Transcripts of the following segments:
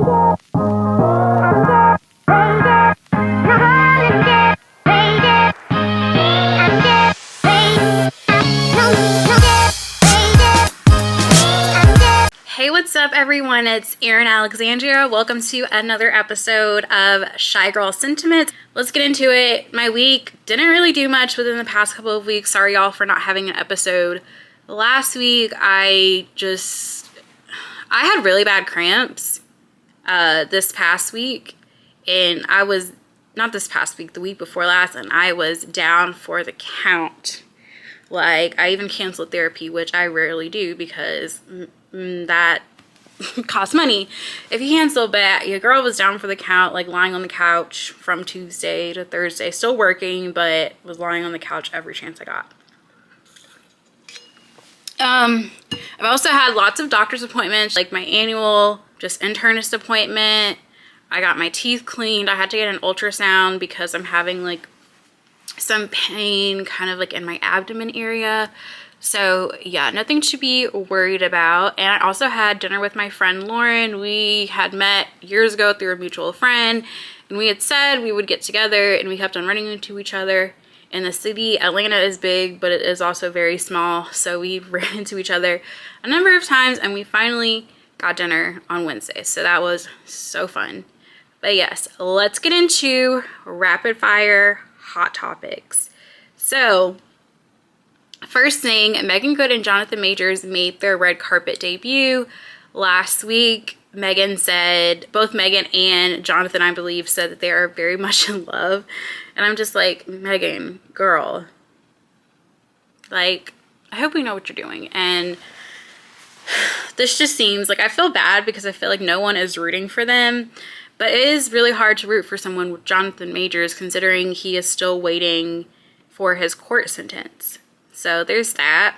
Hey, what's up everyone? It's Erin Alexandria. Welcome to another episode of Shy Girl Sentiments. Let's get into it. My week didn't really do much within the past couple of weeks. Sorry y'all for not having an episode. Last week I had really bad cramps this past week, and I was, not this past week, the week before last, and I was down for the count. Like, I even canceled therapy, which I rarely do because that costs money if you cancel. But your girl was down for the count, like lying on the couch from Tuesday to Thursday, still working, but was lying on the couch every chance I got. I've also had lots of doctor's appointments, like my annual just internist appointment. I got my teeth cleaned. I had to get an ultrasound because I'm having like some pain kind of like in my abdomen area. So yeah, nothing to be worried about. And I also had dinner with my friend Lauren. We had met years ago through a mutual friend, and we had said we would get together, and we kept on running into each other in the city. Atlanta is big, but it is also very small, so we ran into each other a number of times, and we finally got dinner on Wednesday. So that was so fun. But yes, let's get into rapid fire hot topics. So first thing, Meagan Good and Jonathan Majors made their red carpet debut last week. Meagan said, both Meagan and Jonathan, I believe, said that they are very much in love. And I'm just like, Meagan, girl, like, I hope we know what you're doing. And this just seems like, I feel bad because I feel like no one is rooting for them. But it is really hard to root for someone with Jonathan Majors, considering he is still waiting for his court sentence. So there's that.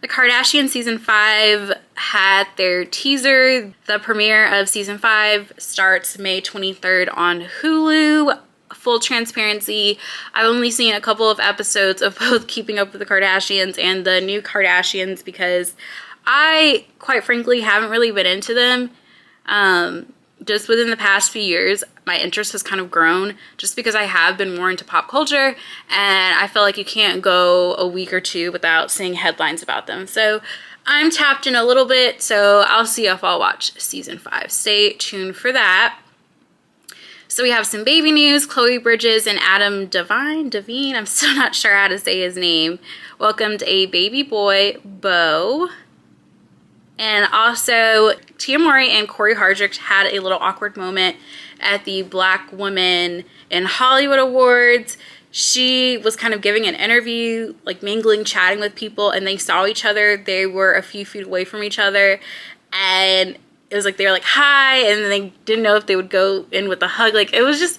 The Kardashians season 5 had their teaser. The premiere of season 5 starts May 23rd on Hulu. Full transparency, I've only seen a couple of episodes of both Keeping Up with the Kardashians and the new Kardashians because I, quite frankly, haven't really been into them. Just within the past few years, my interest has kind of grown just because I have been more into pop culture, and I feel like you can't go a week or two without seeing headlines about them. So I'm tapped in a little bit, so I'll see if I'll watch season 5. Stay tuned for that. So we have some baby news. Chloe Bridges and Adam Devine, I'm still not sure how to say his name, welcomed a baby boy, Beau. And also, Mowry and Cory Hardrict had a little awkward moment at the Black Woman in Hollywood Awards. She was kind of giving an interview, like mingling, chatting with people, and they saw each other. They were a few feet away from each other, and it was like they were like, hi, and they didn't know if they would go in with a hug. Like, it was just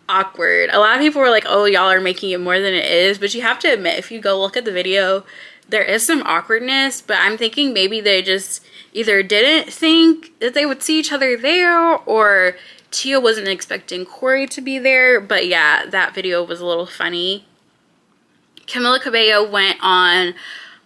awkward. A lot of people were like, oh, y'all are making it more than it is, but you have to admit, if you go look at the video, there is some awkwardness. But I'm thinking maybe they just either didn't think that they would see each other there, or Tia wasn't expecting Cory to be there. But yeah, that video was a little funny. Camila Cabello went on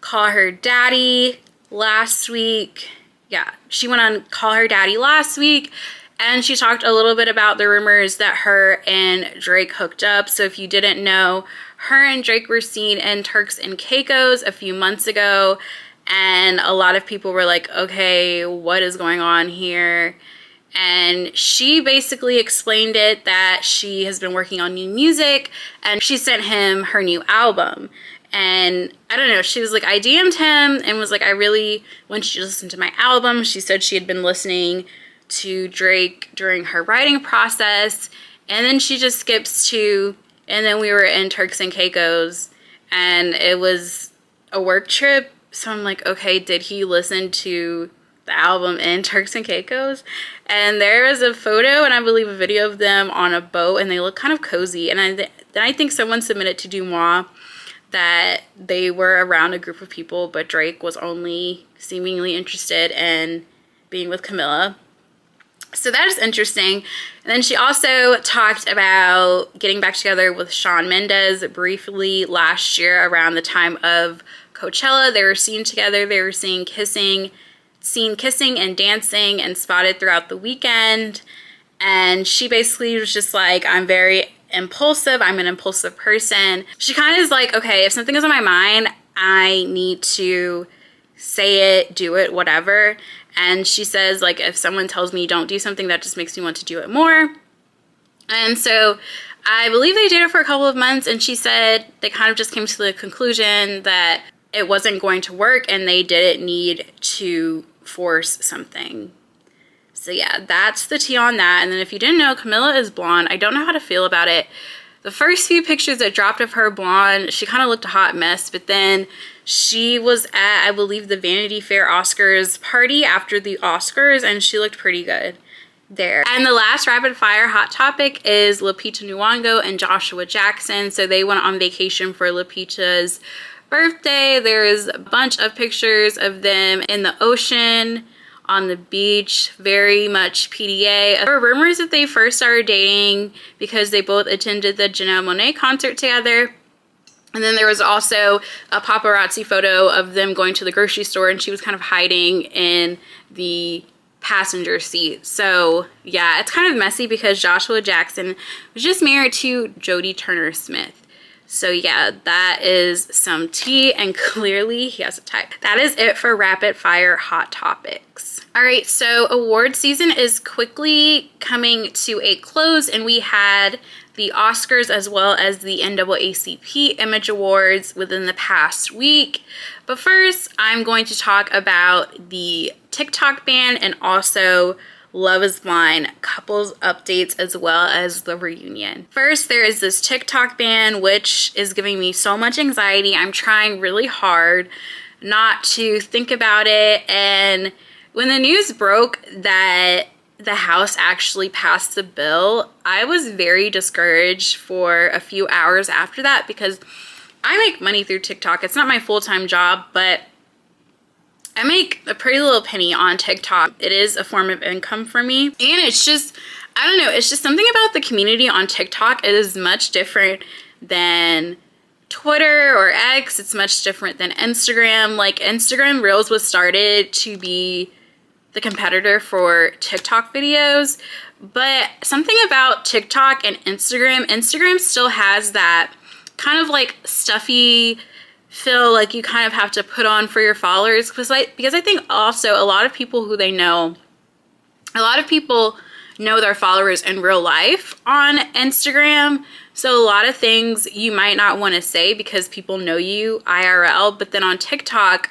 Call Her Daddy last week. Yeah, she went on Call Her Daddy last week, and she talked a little bit about the rumors that her and Drake hooked up. So if you didn't know, her and Drake were seen in Turks and Caicos a few months ago, and a lot of people were like, okay, what is going on here? And she basically explained it that she has been working on new music, and she sent him her new album. And I don't know, she was like, I DM'd him and was like, I really want you to listen to my album. She said she had been listening to Drake during her writing process, and then she just skips to, and then we were in Turks and Caicos, and it was a work trip. So I'm like, okay, did he listen to the album in Turks and Caicos? And there is a photo and I believe a video of them on a boat, and they look kind of cozy. And then I think someone submitted to Dumois that they were around a group of people, but Drake was only seemingly interested in being with Camila. So that is interesting. And then she also talked about getting back together with Shawn Mendes briefly last year around the time of Coachella. They were seen together. They were seen kissing seen kissing and dancing and spotted throughout the weekend. And she basically was just like, I'm very impulsive. I'm an impulsive person. She kind of is like, okay, if something is on my mind, I need to say it, do it, whatever. And she says, like, if someone tells me don't do something, that just makes me want to do it more. And so I believe they dated for a couple of months, and she said they kind of just came to the conclusion that it wasn't going to work and they didn't need to force something. So yeah, that's the tea on that. And then if you didn't know, Camila is blonde. I don't know how to feel about it. The first few pictures that dropped of her blonde, she kind of looked a hot mess, but then she was at, I believe, the Vanity Fair Oscars party after the Oscars, and she looked pretty good there. And the last rapid fire hot topic is Lupita Nyong'o and Joshua Jackson. So they went on vacation for Lupita's birthday. There's a bunch of pictures of them in the ocean, on the beach, very much PDA. There were rumors that they first started dating because they both attended the Janelle Monáe concert together. And then there was also a paparazzi photo of them going to the grocery store, and she was kind of hiding in the passenger seat. So yeah, it's kind of messy because Joshua Jackson was just married to Jodie Turner-Smith. So yeah, that is some tea, and clearly he has a type. That is it for rapid fire hot topics. All right, so award season is quickly coming to a close, and we had the Oscars as well as the NAACP Image Awards within the past week. But first, I'm going to talk about the TikTok ban and also Love is Blind couples updates as well as the reunion. First, there is this TikTok ban, which is giving me so much anxiety. I'm trying really hard not to think about it. And when the news broke that the House actually passed the bill, I was very discouraged for a few hours after that because I make money through TikTok. It's not my full-time job, but I make a pretty little penny on TikTok. It is a form of income for me. And it's just, I don't know, it's just something about the community on TikTok. It is much different than Twitter or X. It's much different than Instagram. Like, Instagram Reels was started to be the competitor for TikTok videos. But something about TikTok and Instagram still has that kind of like stuffy feel like you kind of have to put on for your followers, because I think also a lot of people who they know, a lot of people know their followers in real life on Instagram. So a lot of things you might not want to say because people know you IRL, but then on TikTok,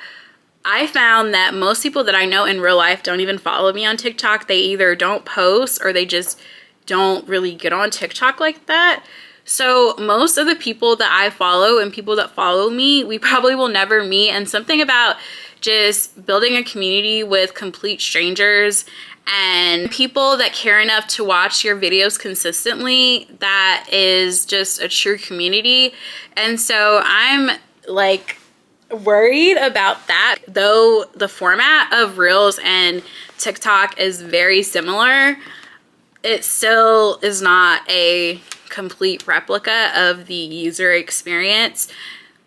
I found that most people that I know in real life don't even follow me on TikTok. They either don't post or they just don't really get on TikTok like that. So most of the people that I follow and people that follow me, we probably will never meet. And something about just building a community with complete strangers and people that care enough to watch your videos consistently, that is just a true community. And so I'm like worried about that. Though the format of Reels and TikTok is very similar, it still is not a complete replica of the user experience.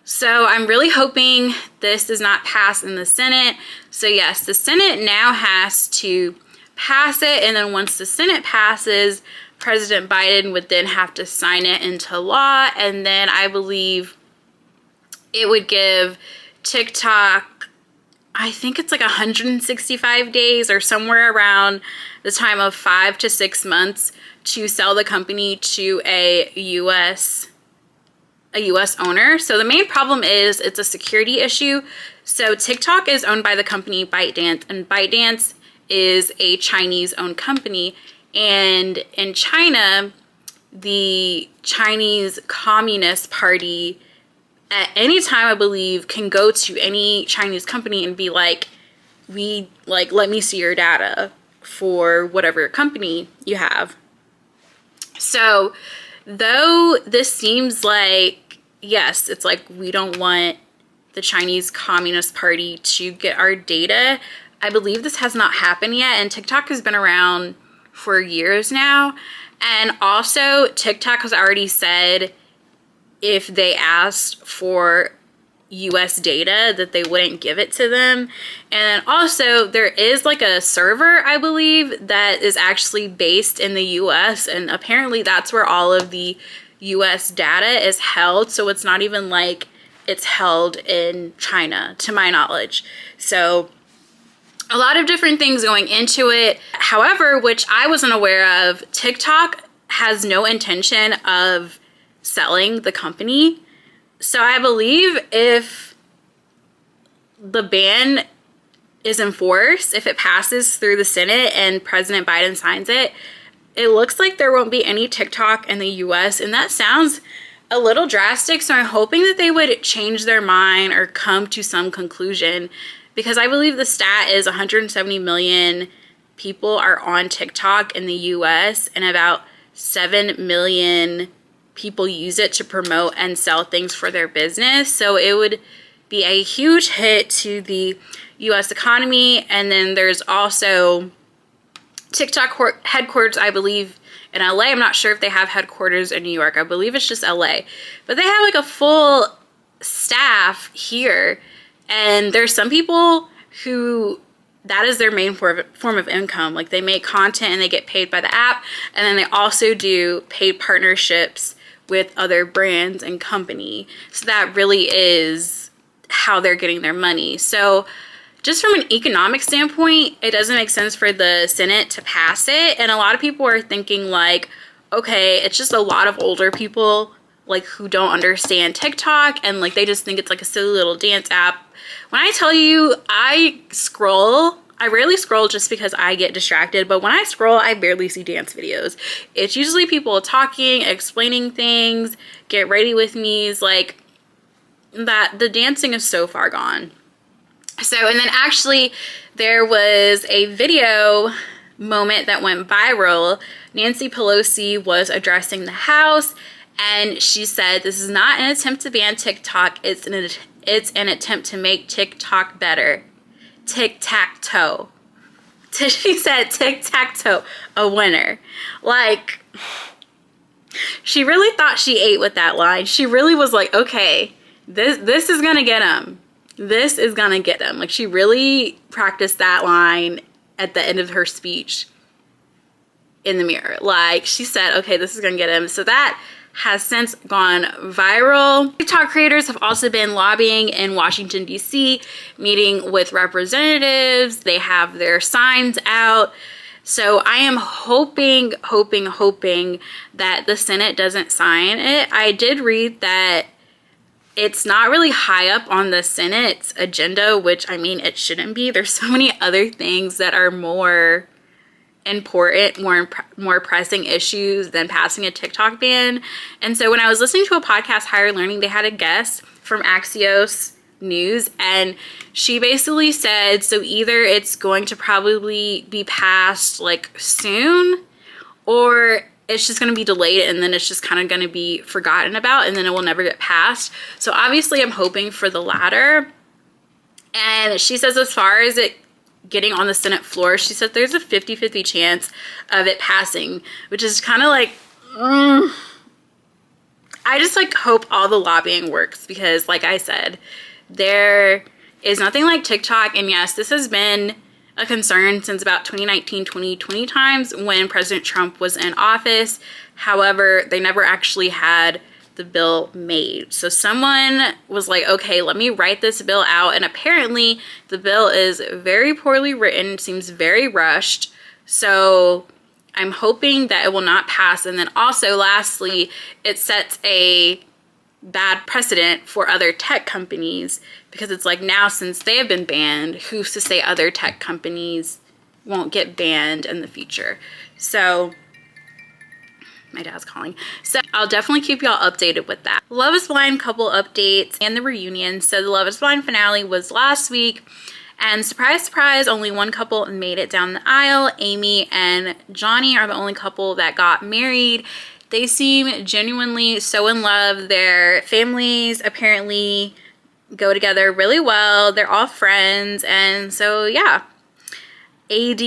So I'm really hoping this does not pass in the Senate. So yes, the Senate now has to pass it, and then once the Senate passes, President Biden would then have to sign it into law, and then I believe it would give TikTok, I think it's like 165 days or somewhere around the time of 5 to 6 months to sell the company to a US owner. So the main problem is it's a security issue. So TikTok is owned by the company ByteDance, and ByteDance is a Chinese-owned company. And in China, the Chinese Communist Party at any time, I believe, can go to any Chinese company and be like, let me see your data for whatever company you have. So though this seems like, yes, it's like we don't want the Chinese Communist Party to get our data, I believe this has not happened yet. And TikTok has been around for years now. And also TikTok has already said if they asked for US data, that they wouldn't give it to them. And also there is like a server, I believe, that is actually based in the US, and apparently that's where all of the US data is held. So it's not even like it's held in China, to my knowledge. So a lot of different things going into it. However, which I wasn't aware of, TikTok has no intention of selling the company. So I believe if the ban is enforced, if it passes through the Senate and President Biden signs it, it looks like there won't be any TikTok in the US. And that sounds a little drastic. So I'm hoping that they would change their mind or come to some conclusion, because I believe the stat is 170 million people are on TikTok in the US, and about 7 million people use it to promote and sell things for their business. So it would be a huge hit to the US economy. And then there's also TikTok headquarters, I believe, in LA. I'm not sure if they have headquarters in New York. I believe it's just LA. But they have like a full staff here. And there's some people who that is their main form of income. Like, they make content and they get paid by the app. And then they also do paid partnerships with other brands and company. So that really is how they're getting their money. So just from an economic standpoint, it doesn't make sense for the Senate to pass it. And a lot of people are thinking like, okay, it's just a lot of older people like who don't understand TikTok, and like they just think it's like a silly little dance app. When I tell you, I rarely scroll just because I get distracted, but when I scroll, I barely see dance videos. It's usually people talking, explaining things, get ready with me's, like that. The dancing is so far gone. So, and then actually there was a video moment that went viral. Nancy Pelosi was addressing the House, and she said, "This is not an attempt to ban TikTok. It's an attempt to make TikTok better. Tic Tac Toe." She said Tic Tac Toe, a winner. Like, she really thought she ate with that line. She really was like, okay, this is gonna get him. This is gonna get him. Like, she really practiced that line at the end of her speech in the mirror. Like, she said, okay, this is gonna get him. So that has since gone viral. TikTok creators have also been lobbying in Washington, D.C., meeting with representatives. They have their signs out. So I am hoping that the Senate doesn't sign it. I did read that it's not really high up on the Senate's agenda, which, I mean, it shouldn't be. There's so many other things that are more important, more pressing issues than passing a TikTok ban. And so when I was listening to a podcast, Higher Learning, they had a guest from Axios News, and she basically said, so either it's going to probably be passed like soon, or it's just going to be delayed, and then it's just kind of going to be forgotten about, and then it will never get passed. So obviously I'm hoping for the latter. And she says, as far as it getting on the Senate floor, she said there's a 50-50 chance of it passing, which is kind of like, I just like hope all the lobbying works, because like I said, there is nothing like TikTok. And yes, this has been a concern since about 2019, 2020 times when President Trump was in office. However, they never actually had the bill made. So someone was like, okay, let me write this bill out. And apparently the bill is very poorly written, seems very rushed. So I'm hoping that it will not pass. And then also, lastly, it sets a bad precedent for other tech companies, because it's like, now since they have been banned, who's to say other tech companies won't get banned in the future? So my dad's calling. So I'll definitely keep y'all updated with that. Love is Blind couple updates and the reunion. So the Love is Blind finale was last week, and surprise, surprise, only one couple made it down the aisle. Amy and Johnny are the only couple that got married. They seem genuinely so in love. Their families apparently go together really well. They're all friends. And so, yeah. AD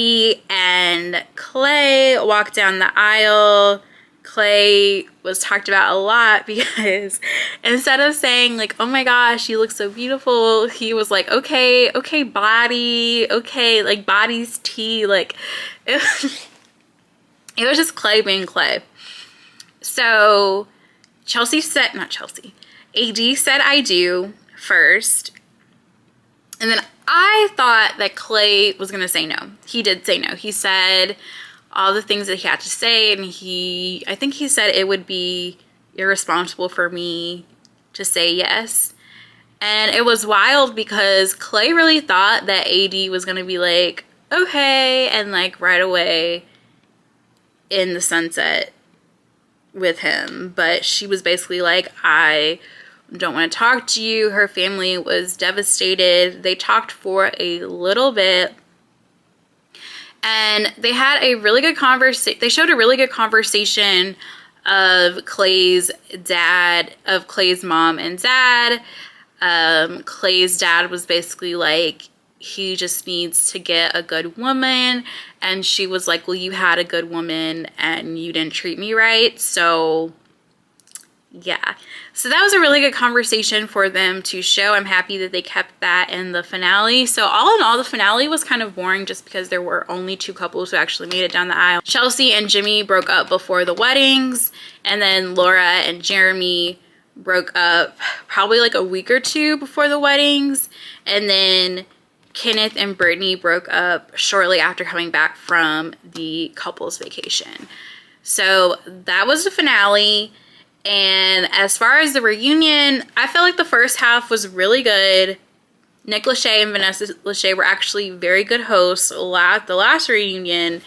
and Clay walk down the aisle. Clay was talked about a lot because instead of saying like, oh my gosh, you look so beautiful, he was like, okay, body, okay, like body's tea. Like it was just Clay being Clay. So AD said I do first. And then I thought that Clay was going to say no. He did say no. He said all the things that he had to say, and I think he said it would be irresponsible for me to say yes. And it was wild because Clay really thought that AD was going to be like, okay, and like right away in the sunset with him. But she was basically like, I don't want to talk to you. Her family was devastated. They talked for a little bit. And they had a really good conversation. They showed a really good conversation of Clay's mom and dad. Clay's dad was basically like, he just needs to get a good woman. And she was like, well, you had a good woman and you didn't treat me right. So yeah, so that was a really good conversation for them to show. I'm happy that they kept that in the finale. So all in all, the finale was kind of boring just because there were only 2 couples who actually made it down the aisle. Chelsea and Jimmy broke up before the weddings, and then Laura and Jeremy broke up probably like a week or 2 before the weddings, and then Kenneth and Brittany broke up shortly after coming back from the couples vacation. So that was the finale. And as far as the reunion, I felt like the first half was really good. Nick Lachey and Vanessa Lachey were actually very good hosts. The last reunion,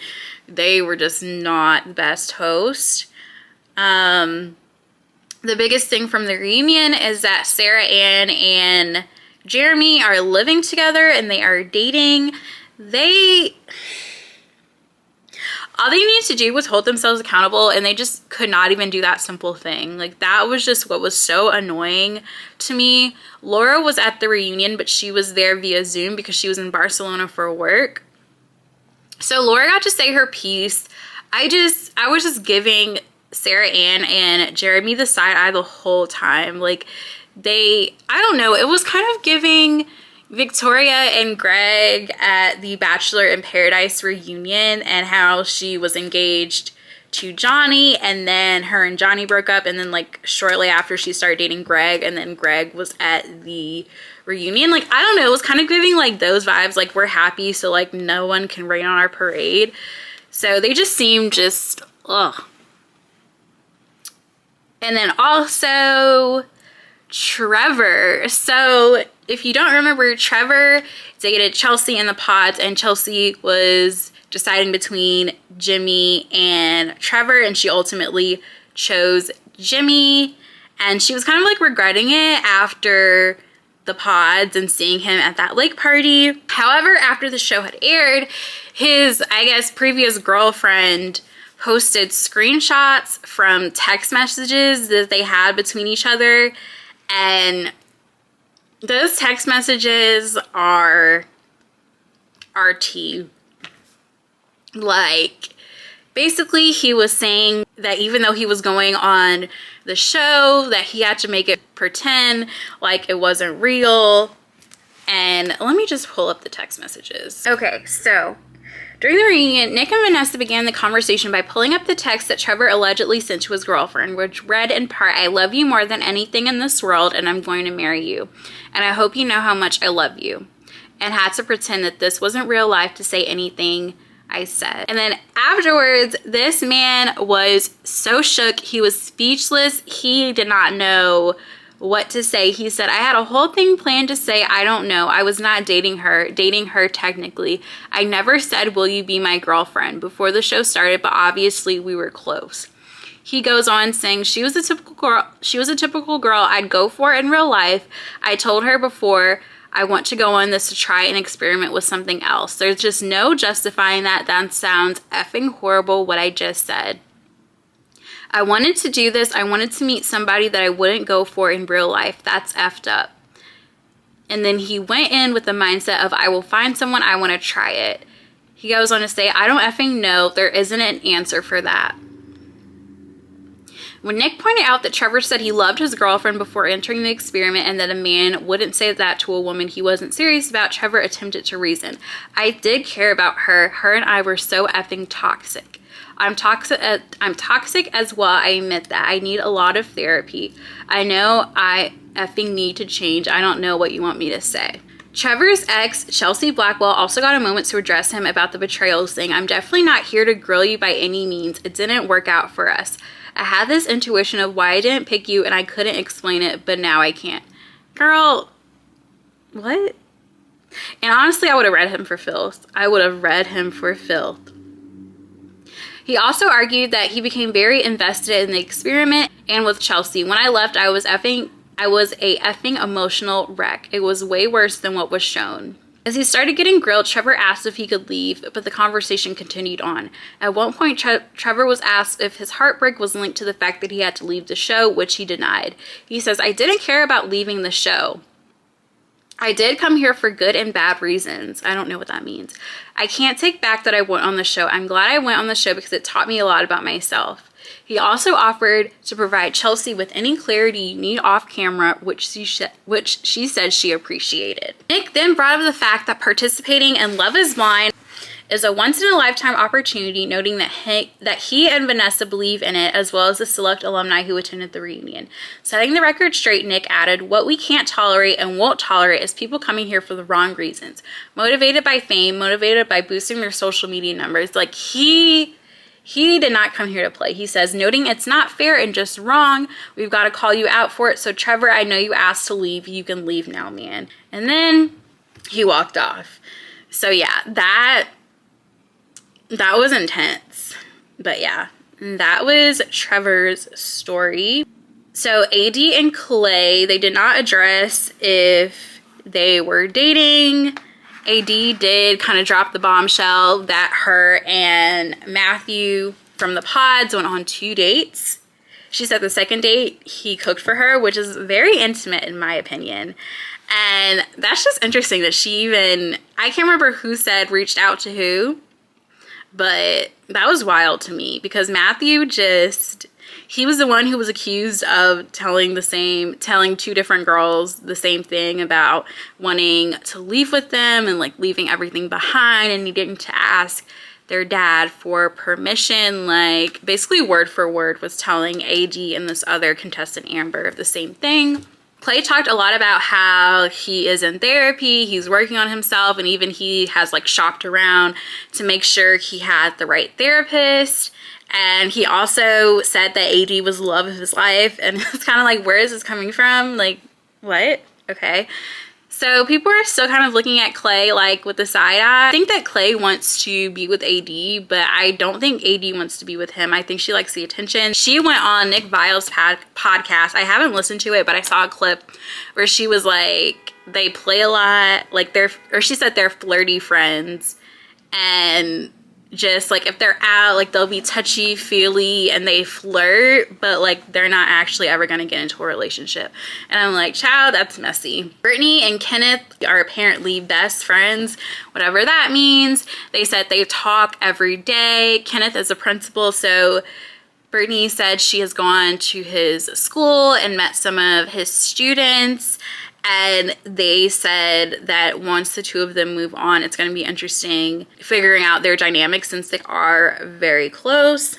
they were just not the best host. The biggest thing from the reunion is that Sarah Ann and Jeremy are living together and they are dating. All they needed to do was hold themselves accountable, and they just could not even do that simple thing. Like, that was just what was so annoying to me. Laura was at the reunion, but she was there via Zoom because she was in Barcelona for work. So Laura got to say her piece. I was just giving Sarah Ann and Jeremy the side eye the whole time. Like, I don't know, it was kind of giving Victoria and Greg at the Bachelor in Paradise reunion, and how she was engaged to Johnny, and then her and Johnny broke up, and then like shortly after she started dating Greg, and then Greg was at the reunion. Like, I don't know, it was kind of giving like those vibes, like we're happy so like no one can rain on our parade. So they just seemed just ugh. And then also Trevor. So if you don't remember, Trevor dated Chelsea in the pods, and Chelsea was deciding between Jimmy and Trevor, and she ultimately chose Jimmy, and she was kind of like regretting it after the pods and seeing him at that lake party. However, after the show had aired, his, I guess, previous girlfriend posted screenshots from text messages that they had between each other, and those text messages are tea. Like, basically he was saying that even though he was going on the show, that he had to make it pretend like it wasn't real. And let me just pull up the text messages. Okay, so during the reunion, Nick and Vanessa began the conversation by pulling up the text that Trevor allegedly sent to his girlfriend, which read in part, "I love you more than anything in this world, and I'm going to marry you. And I hope you know how much I love you." And had to pretend that this wasn't real life to say anything I said. And then afterwards, this man was so shook. He was speechless. He did not know what to say. He said, "I had a whole thing planned to say, I don't know. I was not dating her technically. I never said, will you be my girlfriend before the show started, but obviously we were close." He goes on saying, she was a typical girl I'd go for in real life. I told her before, I want to go on this to try and experiment with something else. There's just no justifying that. That sounds effing horrible what I just said. I wanted to do this. I wanted to meet somebody that I wouldn't go for in real life. That's effed up. And then he went in with the mindset of, I will find someone, I want to try it. He goes on to say, I don't effing know. There isn't an answer for that. When Nick pointed out that Trevor said he loved his girlfriend before entering the experiment and that a man wouldn't say that to a woman he wasn't serious about, Trevor attempted to reason. I did care about her. Her and I were so effing toxic. I'm toxic as well. I admit that. I need a lot of therapy. I know I effing need to change. I don't know what you want me to say. Trevor's ex, Chelsea Blackwell, also got a moment to address him about the betrayals thing. I'm definitely not here to grill you by any means. It didn't work out for us. I had this intuition of why I didn't pick you and I couldn't explain it, but now I can't. Girl, what? And honestly, I would have read him for filth. I would have read him for filth. He also argued that he became very invested in the experiment and with Chelsea. When I left, I was a effing emotional wreck. It was way worse than what was shown. As he started getting grilled, Trevor asked if he could leave, but the conversation continued on. At one point, Trevor was asked if his heartbreak was linked to the fact that he had to leave the show, which he denied. He says, I didn't care about leaving the show. I did come here for good and bad reasons. I don't know what that means. I can't take back that I went on the show. I'm glad I went on the show because it taught me a lot about myself. He also offered to provide Chelsea with any clarity you need off camera, which she said she appreciated. Nick then brought up the fact that participating in Love is Blind is a once-in-a-lifetime opportunity, noting that he and Vanessa believe in it, as well as the select alumni who attended the reunion. Setting the record straight, Nick added, what we can't tolerate and won't tolerate is people coming here for the wrong reasons. Motivated by fame, motivated by boosting their social media numbers. Like, he did not come here to play. He says, noting it's not fair and just wrong. We've got to call you out for it. So Trevor, I know you asked to leave. You can leave now, man. And then he walked off. So yeah, that was intense. But yeah, that was Trevor's story. So AD and Clay, they did not address if they were dating. AD did kind of drop the bombshell that her and Matthew from the pods went on 2 dates. She said the second date he cooked for her, which is very intimate in my opinion. And that's just interesting that she even, I can't remember who said reached out to who, but that was wild to me because Matthew he was the one who was accused of telling 2 different girls the same thing about wanting to leave with them and like leaving everything behind and needing to ask their dad for permission. Like basically word for word was telling AD and this other contestant Amber the same thing. Clay talked a lot about how he is in therapy, he's working on himself, and even he has like shopped around to make sure he had the right therapist. And he also said that AD was the love of his life. And it's kind of like, where is this coming from? Like, what? Okay. So people are still kind of looking at Clay like with the side eye. I think that Clay wants to be with AD, but I don't think AD wants to be with him. I think she likes the attention. She went on Nick Viall's podcast. I haven't listened to it, but I saw a clip where she was like, they play a lot. Like she said they're flirty friends. And just like if they're out, like they'll be touchy feely and they flirt, but like they're not actually ever gonna get into a relationship. And I'm like, child, that's messy. Brittany and Kenneth are apparently best friends, whatever that means. They said they talk every day. Kenneth is a principal, so Brittany said she has gone to his school and met some of his students. And they said that once the 2 of them move on, it's going to be interesting figuring out their dynamics since they are very close.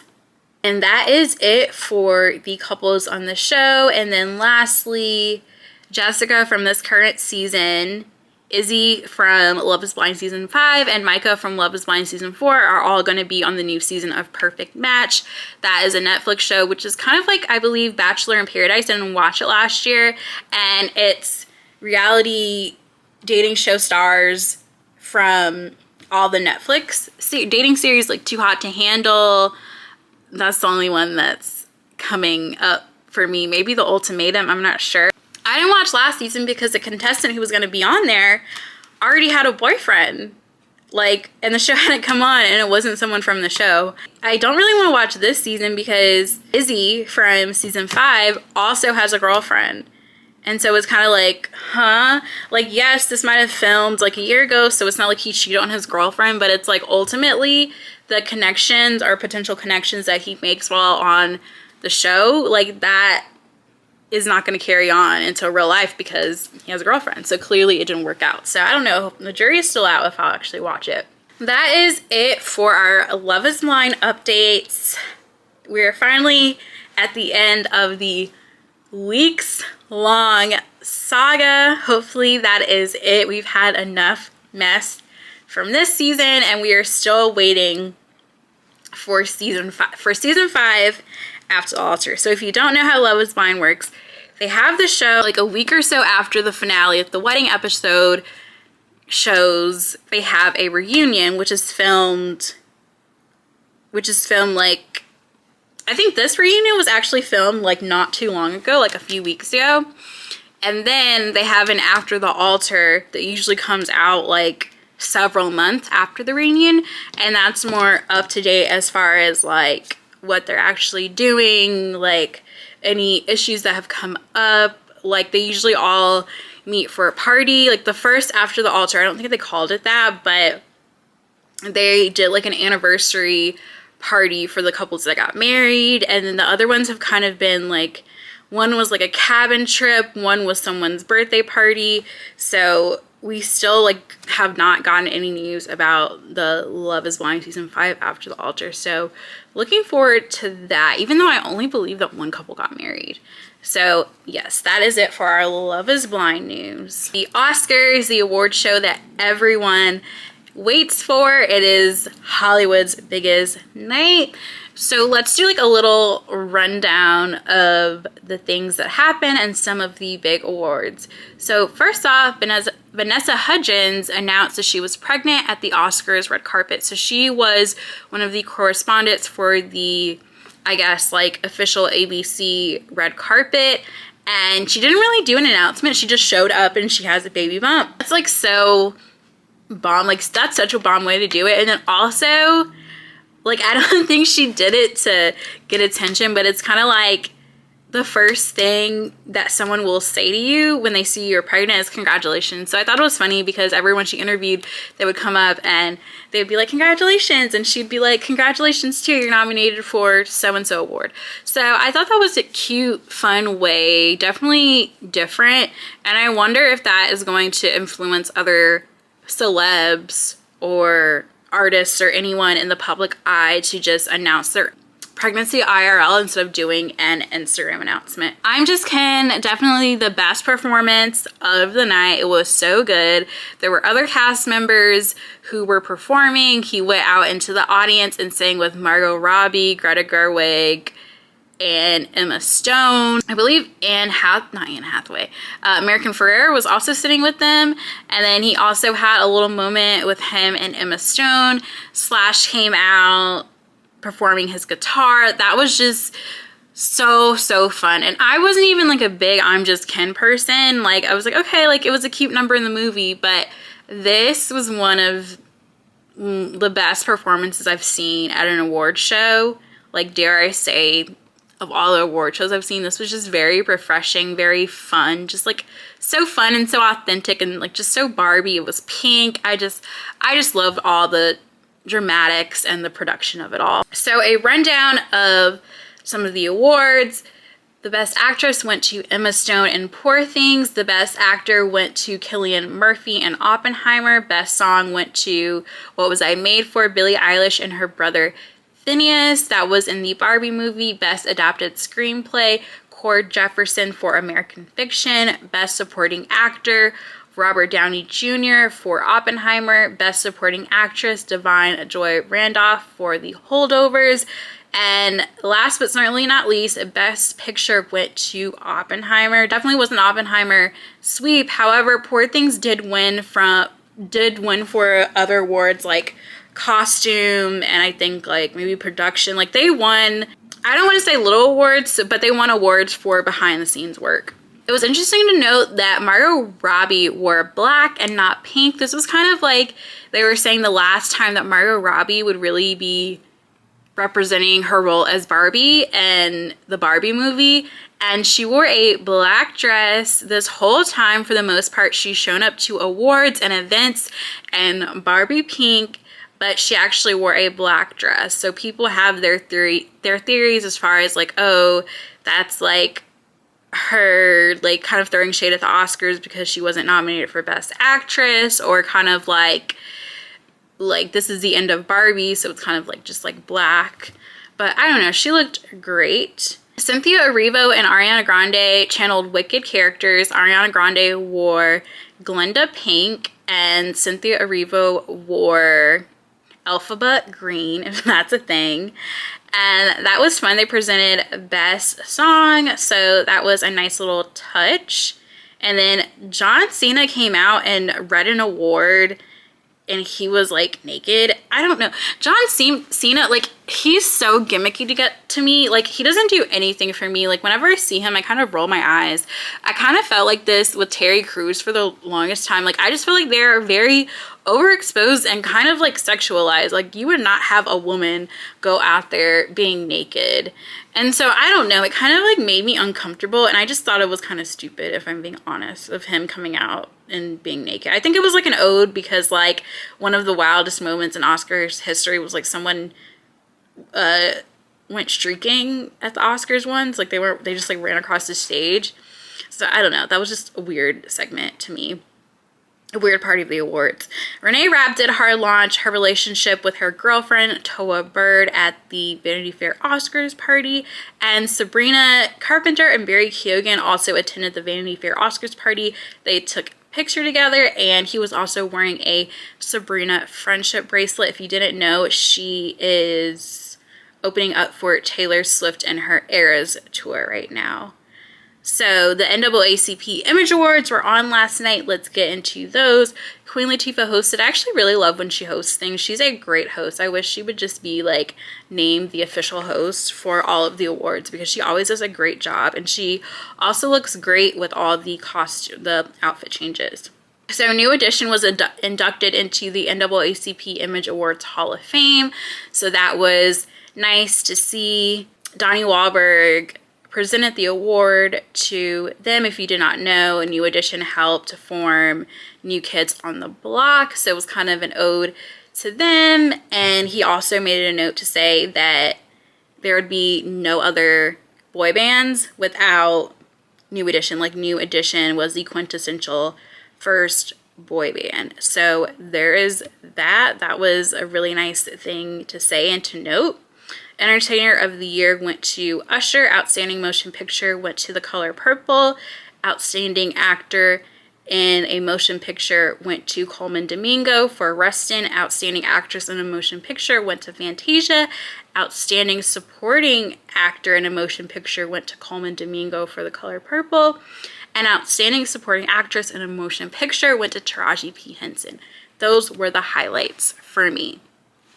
And that is it for the couples on the show. And then lastly, Jessica from this current season, Izzy from Love is Blind Season 5, and Micah from Love is Blind Season 4 are all going to be on the new season of Perfect Match. That is a Netflix show, which is kind of like, I believe, Bachelor in Paradise. I didn't watch it last year. And it's reality dating show stars from all the Netflix dating series, like Too Hot to Handle. That's the only one that's coming up for me. Maybe The Ultimatum, I'm not sure. I didn't watch last season because the contestant who was going to be on there already had a boyfriend. Like, and the show hadn't come on and it wasn't someone from the show. I don't really want to watch this season because Izzy from season 5 also has a girlfriend. And so it's kind of like, huh? Like, yes, this might have filmed like a year ago, so it's not like he cheated on his girlfriend, but it's like ultimately the connections or potential connections that he makes while on the show, like that is not going to carry on into real life because he has a girlfriend. So clearly it didn't work out. So I don't know. The jury is still out if I'll actually watch it. That is it for our Love is Blind updates. We're finally at the end of the weeks-long saga. Hopefully that is it. We've had enough mess from this season, and we are still waiting for season 5 After the Altar. So if you don't know how Love is Blind works, they have the show like a week or so after the finale. If the wedding episode shows, they have a reunion, which is filmed like, I think this reunion was actually filmed like not too long ago, like a few weeks ago. And then they have an After the Altar that usually comes out like several months after the reunion, and that's more up to date as far as like what they're actually doing, like any issues that have come up. Like they usually all meet for a party. Like the first After the Altar, I don't think they called it that, but they did like an anniversary party for the couples that got married. And then the other ones have kind of been like, one was like a cabin trip, one was someone's birthday party. So we still like have not gotten any news about the Love is Blind season 5 After the Altar. So looking forward to that, even though I only believe that one couple got married. So yes, that is it for our Love is Blind news. The Oscars, the award show that everyone waits for. It is Hollywood's biggest night. So let's do like a little rundown of the things that happen and some of the big awards. So first off, Vanessa Hudgens announced that she was pregnant at the Oscars red carpet. So she was one of the correspondents for the, I guess, like official ABC red carpet. And she didn't really do an announcement. She just showed up and she has a baby bump. That's like so bomb. Like that's such a bomb way to do it. And then also, like, I don't think she did it to get attention, but it's kind of like the first thing that someone will say to you when they see you're pregnant is congratulations. So I thought it was funny because everyone she interviewed, they would come up and they would be like, congratulations. And she'd be like, congratulations too, you're nominated for so-and-so award. So I thought that was a cute, fun way, definitely different. And I wonder if that is going to influence other celebs or artists or anyone in the public eye to just announce their pregnancy IRL instead of doing an Instagram announcement. I'm Just Ken, definitely the best performance of the night. It was so good. There were other cast members who were performing. He went out into the audience and sang with Margot Robbie, Greta Gerwig, and Emma Stone. I believe American Ferrera was also sitting with them. And then he also had a little moment with him and Emma Stone. Slash came out performing his guitar. That was just so fun. And I wasn't even like a big I'm Just Ken person. Like I was like, okay, like it was a cute number in the movie, but this was one of the best performances I've seen at an award show. Like, dare I say, of all the award shows I've seen, this was just very refreshing, very fun, just like so fun and so authentic and like just so Barbie. It was pink. I just loved all the dramatics and the production of it all. So a rundown of some of the awards. The Best Actress went to Emma Stone in Poor Things. The Best Actor went to Cillian Murphy in Oppenheimer. Best Song went to What Was I Made For? Billie Eilish and her brother Phineas. That was in the Barbie movie. Best Adapted Screenplay, Cord Jefferson for American Fiction. Best Supporting Actor, Robert Downey Jr. for Oppenheimer. Best Supporting Actress, Divine Joy Randolph for The Holdovers. And last but certainly not least, Best Picture went to Oppenheimer. Definitely was an Oppenheimer sweep. However, Poor Things did win for other awards like costume and I think like maybe production. Like they won, I don't want to say little awards, but they won awards for behind the scenes work. It was interesting to note that Margot Robbie wore black and not pink. This was kind of like they were saying the last time that Margot Robbie would really be representing her role as Barbie in the Barbie movie. And she wore a black dress this whole time. For the most part, she's shown up to awards and events in Barbie pink, but she actually wore a black dress. So people have their theories as far as like, oh, that's like her like kind of throwing shade at the Oscars because she wasn't nominated for Best Actress, or kind of like this is the end of Barbie, so it's kind of like just like black. But I don't know, she looked great. Cynthia Erivo and Ariana Grande channeled wicked characters. Ariana Grande wore Glenda Pink and Cynthia Erivo wore Alphabet Green, if that's a thing. And that was fun. They presented Best Song, so that was a nice little touch. And then John Cena came out and read an award, and he was like naked. I don't know. John Cena, like, he's so gimmicky to get to me. Like, he doesn't do anything for me. Like, whenever I see him, I kind of roll my eyes. I kind of felt like this with Terry Crews for the longest time. Like, I just feel like they're very overexposed and kind of like sexualized. Like, you would not have a woman go out there being naked. And so I don't know, it kind of like made me uncomfortable, and I just thought it was kind of stupid, if I'm being honest, of him coming out and being naked. I think it was like an ode, because like one of the wildest moments in Oscars history was like someone went streaking at the Oscars once. Like they just like ran across the stage. So I don't know, that was just a weird segment to me. A weird part of the awards. Renee Rapp did her launch her relationship with her girlfriend Toa Bird at the Vanity Fair Oscars party, and Sabrina Carpenter and Barry Keoghan also attended the Vanity Fair Oscars party. They took a picture together, and he was also wearing a Sabrina friendship bracelet. If you didn't know, she is opening up for Taylor Swift and her Eras tour right now. So the NAACP Image Awards were on last night. Let's get into those. Queen Latifah hosted. I actually really love when she hosts things. She's a great host. I wish she would just be like named the official host for all of the awards, because she always does a great job, and she also looks great with all the outfit changes. So New Edition was inducted into the NAACP Image Awards Hall of Fame. So that was nice to see. Donnie Wahlberg presented the award to them. If you did not know, a New Edition helped to form New Kids on the Block, so it was kind of an ode to them. And he also made it a note to say that there would be no other boy bands without New Edition. Like, New Edition was the quintessential first boy band. So there is that. That was a really nice thing to say and to note. Entertainer of the Year went to Usher. Outstanding Motion Picture went to The Color Purple. Outstanding Actor in a Motion Picture went to Coleman Domingo for Rustin. Outstanding Actress in a Motion Picture went to Fantasia. Outstanding Supporting Actor in a Motion Picture went to Coleman Domingo for The Color Purple. And Outstanding Supporting Actress in a Motion Picture went to Taraji P. Henson. Those were the highlights for me.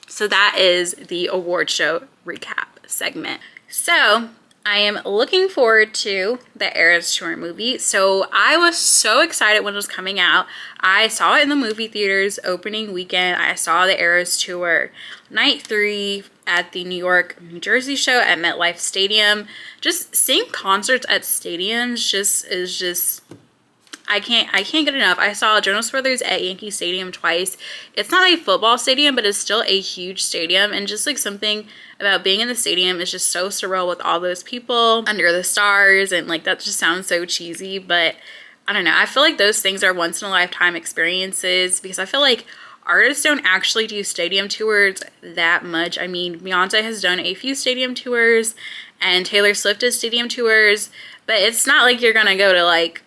So that is the award show recap segment. So I am looking forward to the Eras Tour movie. So I was so excited when it was coming out. I saw it in the movie theaters opening weekend. I saw the Eras Tour night 3 at the New York, New Jersey show at MetLife Stadium. Just seeing concerts at stadiums is I can't get enough. I saw Jonas Brothers at Yankee Stadium twice. It's not a football stadium, but it's still a huge stadium, and just like something about being in the stadium is just so surreal with all those people under the stars, and like that just sounds so cheesy, but I don't know. I feel like those things are once in a lifetime experiences, because I feel like artists don't actually do stadium tours that much. I mean, Beyonce has done a few stadium tours, and Taylor Swift does stadium tours, but it's not like you're gonna go to like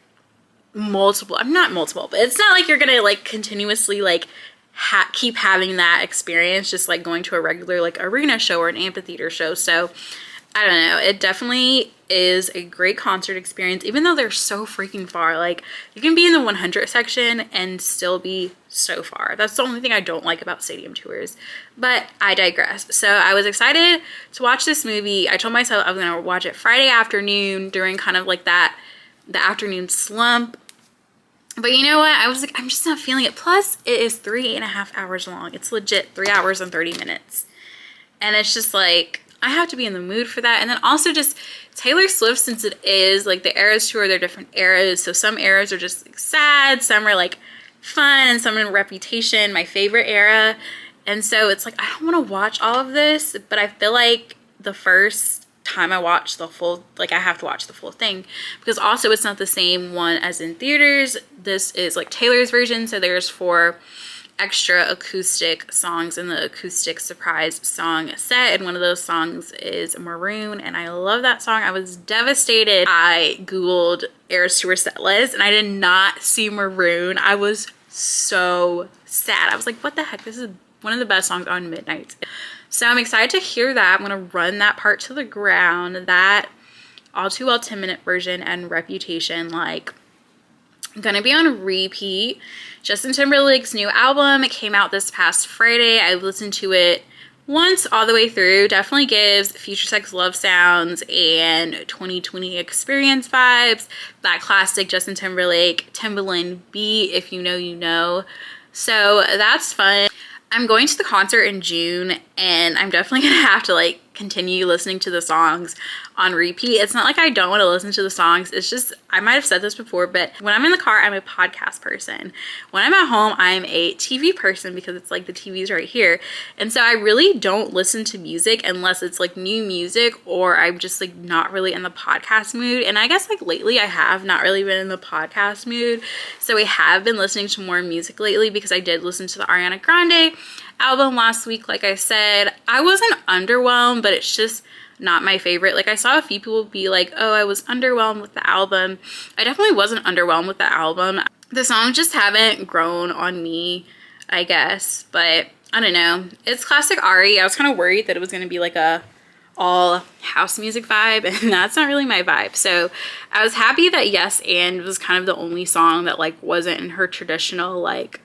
not multiple, but it's not like you're gonna like continuously like keep having that experience just like going to a regular like arena show or an amphitheater show. So I don't know, it definitely is a great concert experience, even though they're so freaking far. Like, you can be in the 100 section and still be so far. That's the only thing I don't like about stadium tours, but I digress. So I was excited to watch this movie. I told myself I was gonna watch it Friday afternoon during kind of like the afternoon slump. But you know what? I was like, I'm just not feeling it. Plus, it is 3.5 hours long. It's legit 3 hours and 30 minutes. And it's just like, I have to be in the mood for that. And then also just Taylor Swift, since it is like the Eras Tour, they're different eras. So some eras are just like sad, some are like fun, and some in Reputation, my favorite era. And so it's like, I don't want to watch all of this, but I feel like the first time I watch the full, like I have to watch the full thing, because also it's not the same one as in theaters. This is like Taylor's version, so there's 4 extra acoustic songs in the acoustic surprise song set, and one of those songs is Maroon, and I love that song. I was devastated. I googled Eras Tour set list and I did not see Maroon. I was so sad. I was like, what the heck, this is one of the best songs on Midnight. So I'm excited to hear that. I'm gonna run that part to the ground. That All Too Well 10-minute version and Reputation, like, gonna be on repeat. Justin Timberlake's new album, it came out this past Friday. I listened to it once all the way through. Definitely gives Future Sex Love Sounds and 2020 Experience vibes. That classic Justin Timberlake, Timbaland beat, if you know, you know. So that's fun. I'm going to the concert in June, and I'm definitely gonna have to like continue listening to the songs on repeat. It's not like I don't want to listen to the songs. It's just, I might have said this before, but when I'm in the car, I'm a podcast person. When I'm at home, I'm a TV person, because it's like the TV's right here. And so I really don't listen to music unless it's like new music, or I'm just like not really in the podcast mood. And I guess like lately I have not really been in the podcast mood. So we have been listening to more music lately, because I did listen to the Ariana Grande album last week. Like I said, I wasn't underwhelmed, but it's just not my favorite. Like I saw a few people be like, oh, I was underwhelmed with the album. I definitely wasn't underwhelmed with the album. The songs just haven't grown on me, I guess, but I don't know. It's classic Ari. I was kind of worried that it was going to be like a all house music vibe, and that's not really my vibe. So I was happy that Yes and was kind of the only song that like wasn't in her traditional like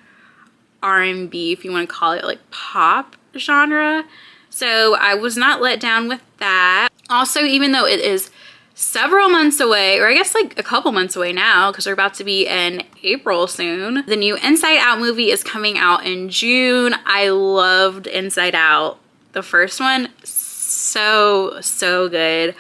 R&B, if you want to call it, like pop genre. So I was not let down with that. Also, even though it is several months away, or I guess like a couple months away now, because we're about to be in April soon, the new Inside Out movie is coming out in June. I loved Inside Out, the first one. So good.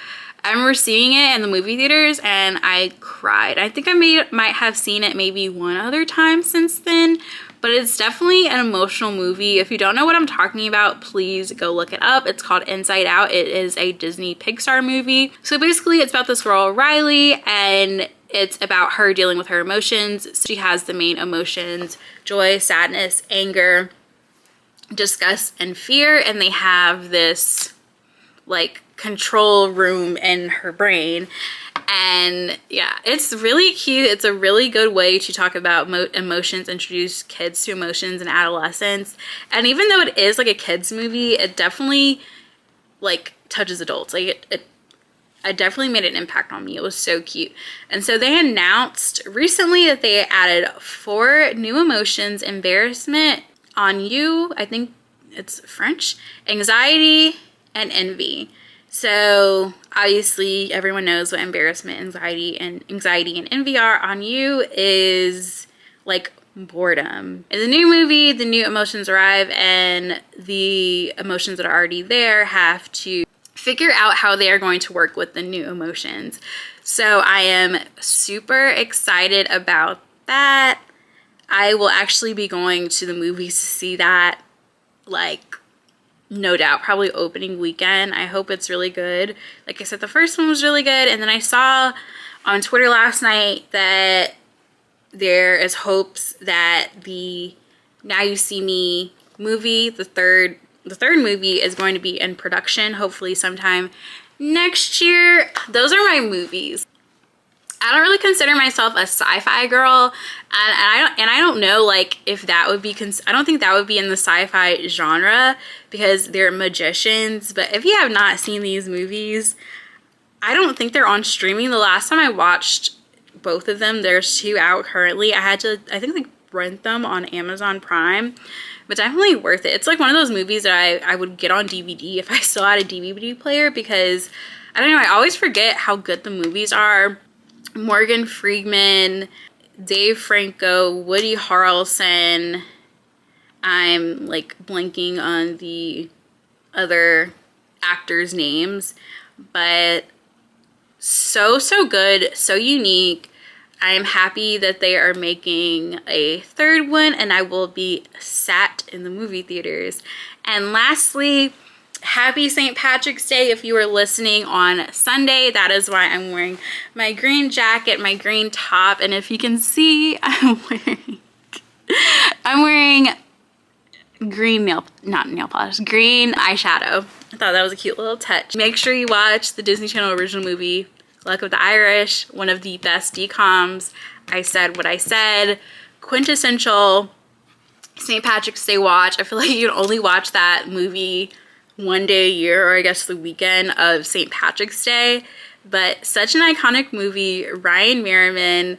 I remember seeing it in the movie theaters and I cried. I think I might have seen it maybe one other time since then, but it's definitely an emotional movie. If you don't know what I'm talking about, please go look it up. It's called Inside Out. It is a Disney Pixar movie. So basically it's about this girl, Riley, and it's about her dealing with her emotions. She has the main emotions: joy, sadness, anger, disgust, and fear. And they have this like control room in her brain. And yeah, it's really cute. It's a really good way to talk about emotions, introduce kids to emotions and adolescence. And even though it is like a kids movie, it definitely like touches adults. Like it definitely made an impact on me. It was so cute. And so they announced recently that they added 4 new emotions: embarrassment, ennui, I think it's French, anxiety, and envy. So obviously everyone knows what embarrassment, anxiety and envy are. Ennui is like boredom. In the new movie, the new emotions arrive, and the emotions that are already there have to figure out how they are going to work with the new emotions. So I am super excited about that. I will actually be going to the movies to see that, like, no doubt, probably opening weekend. I hope it's really good. Like I said, the first one was really good, and then I saw on Twitter last night that there is hopes that the Now You See Me movie, the third movie, is going to be in production hopefully sometime next year. Those are my movies. I don't really consider myself a sci-fi girl, and I don't know like if that would be I don't think that would be in the sci-fi genre, because they're magicians. But if you have not seen these movies, I don't think they're on streaming. The last time I watched both of them, there's 2 out currently. I think like rent them on Amazon Prime, but definitely worth it. It's like one of those movies that I would get on DVD if I still had a DVD player, because I don't know, I always forget how good the movies are. Morgan Freeman, Dave Franco, Woody Harrelson. I'm like blanking on the other actors' names, but so good, so unique. I am happy that they are making a third one, and I will be sat in the movie theaters. And lastly, happy St. Patrick's Day if you are listening on Sunday. That is why I'm wearing my green jacket, my green top, and if you can see, I'm wearing green green eyeshadow. I thought that was a cute little touch. Make sure you watch the Disney Channel original movie, Luck of the Irish, one of the best DComs. I said what I said. Quintessential St. Patrick's Day watch. I feel like you can only watch that movie one day a year, or I guess the weekend of St. Patrick's Day. But such an iconic movie. Ryan Merriman.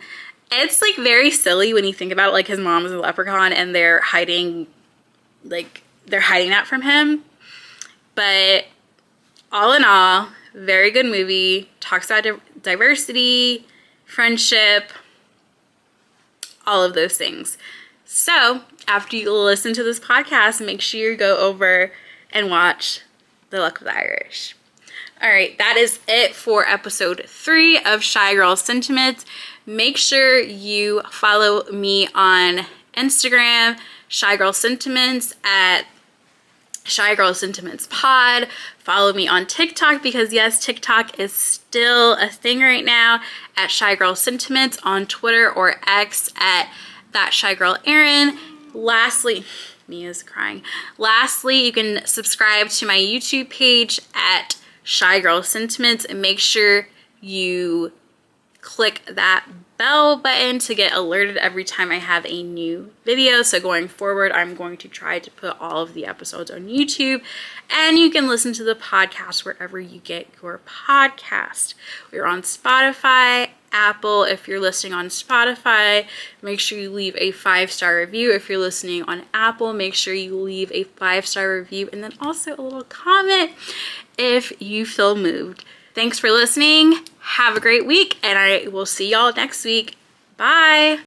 It's like very silly when you think about it, like his mom is a leprechaun and they're hiding that from him. But all in all, very good movie. Talks about diversity, friendship, all of those things. So after you listen to this podcast, make sure you go over and watch The Luck of the Irish. All right, that is it for episode 3 of Shy Girl Sentiments. Make sure you follow me on Instagram, Shy Girl Sentiments, at Shy Girl Sentiments Pod. Follow me on TikTok because yes, TikTok is still a thing right now, at Shy Girl Sentiments, on Twitter or X at That Shy Girl Erin. Lastly, Mia's crying. Lastly, you can subscribe to my YouTube page at Shy Girl Sentiments, and make sure you click that bell button to get alerted every time I have a new video. So going forward, I'm going to try to put all of the episodes on YouTube, and you can listen to the podcast wherever you get your podcast. We're on Spotify, Apple. If you're listening on Spotify, make sure you leave a 5-star review. If you're listening on Apple, make sure you leave a 5-star review, and then also a little comment if you feel moved. Thanks for listening. Have a great week, and I will see y'all next week. Bye.